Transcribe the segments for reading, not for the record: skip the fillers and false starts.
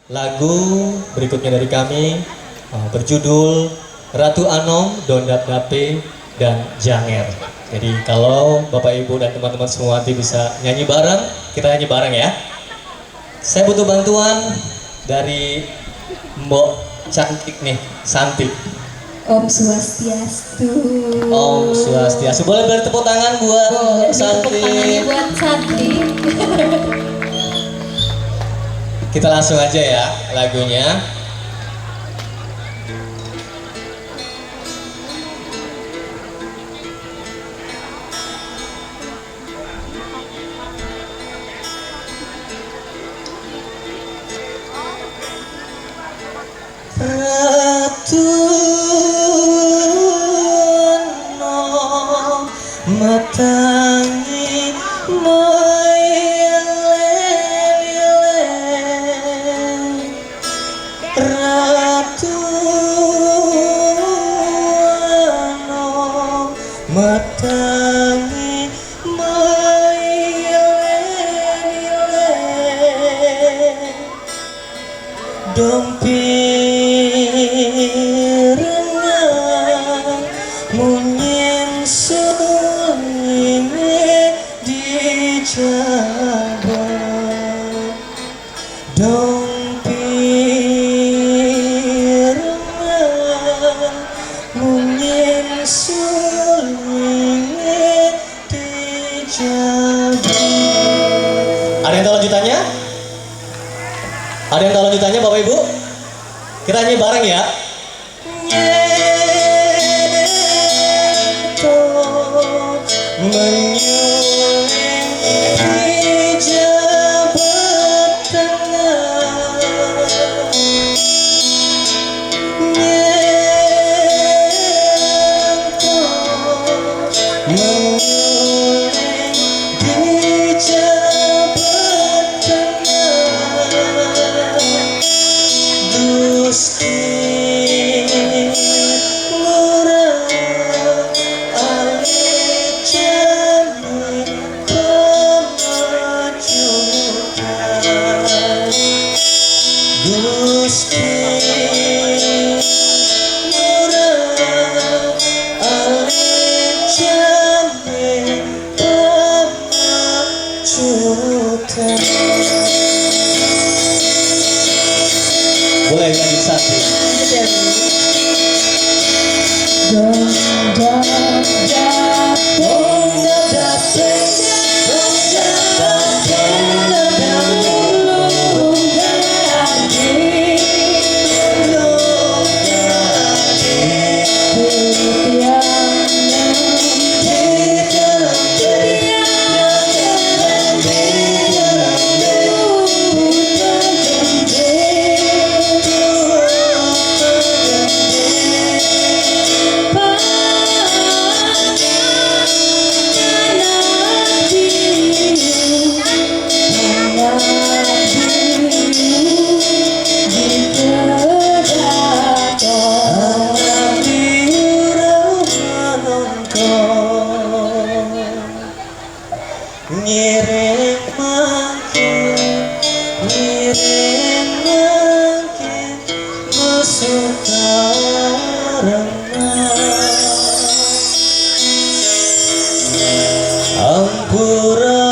lagu berikutnya dari kami berjudul Ratu Anom, Dondat Dape, dan Janger. Jadi kalau Bapak Ibu dan teman-teman semua nanti bisa nyanyi bareng, kita nyanyi bareng ya. Saya butuh bantuan dari Mbok cantik nih, Santi. Om Swastiastu. Om Swastiastu. Boleh beri tepuk tangan buat Santi. Tepuk tangannya buat Santi. Kita langsung aja ya lagunya. Ratu Anom matangi moyele-lele, Ratu Anom matangi moyele-lele, Dompirna munyin sunyi dijabat, Dompirna munyin sunyi dijabat. Ada yang tahu lanjutannya? Ada yang tahu lanjutannya Bapak Ibu? Kita nyanyi bareng ya. Nyeto menyuling di jabat tangan, nyeto menyuling di jabat tangan, Gusti murah alih jami pemajukan, Gusti murah alih jami pemajukan. Boleh nyanyi Santi. Ngiring makin besukarana, ampura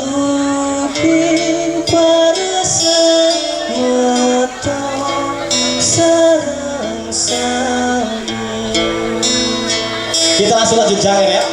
ugi parasan mata sarang sami. Kita langsung lanjut Janger ya.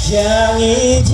Jangi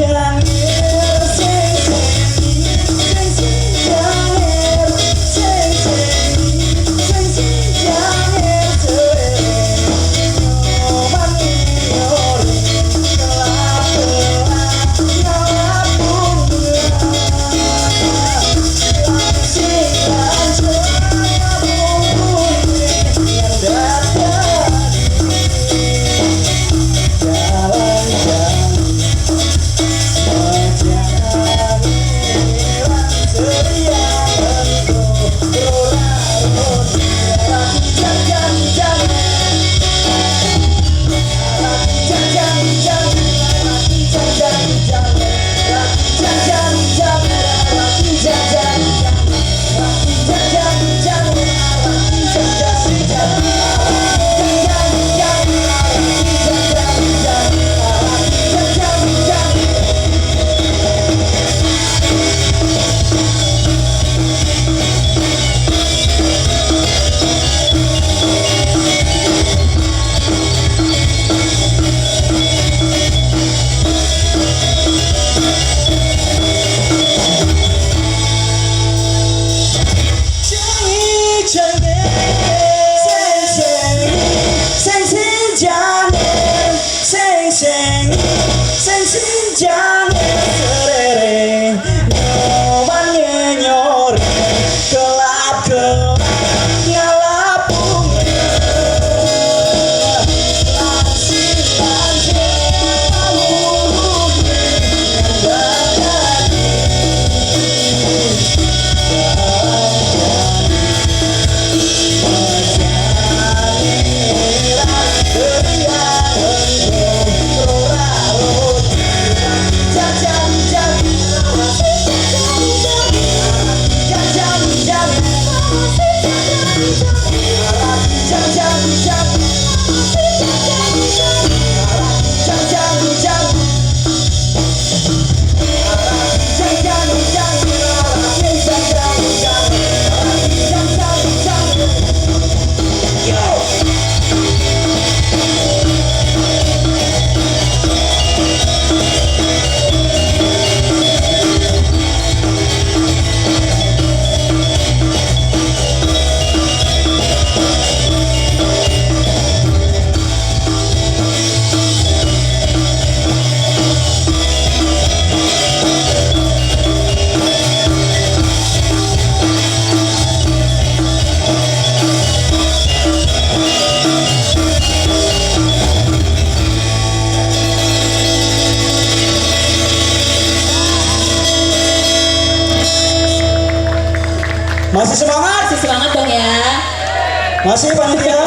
Masih panitia?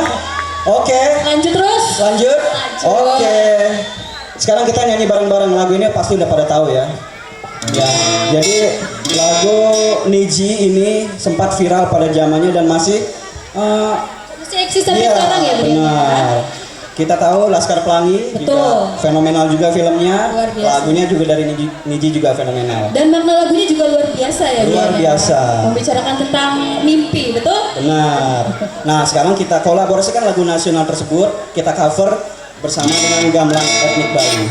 Oke. Lanjut terus. Lanjut? Oke. Sekarang kita nyanyi bareng-bareng. Lagu ini pasti udah pada tahu ya. Ya, jadi lagu Niji ini sempat viral pada zamannya dan masih Masih eksis sampai iya, sekarang ya, Bu? benar. Kita tahu Laskar Pelangi Betul. juga fenomenal juga filmnya. Luar biasa. Lagunya juga dari Niji juga fenomenal. Dan makna lagunya juga luar biasa ya, Bu? Luar biasa. Membicarakan tentang mimpi, betul? Benar. Nah, sekarang kita kolaborasikan lagu nasional tersebut, kita cover bersama dengan gamelan etnik Bali.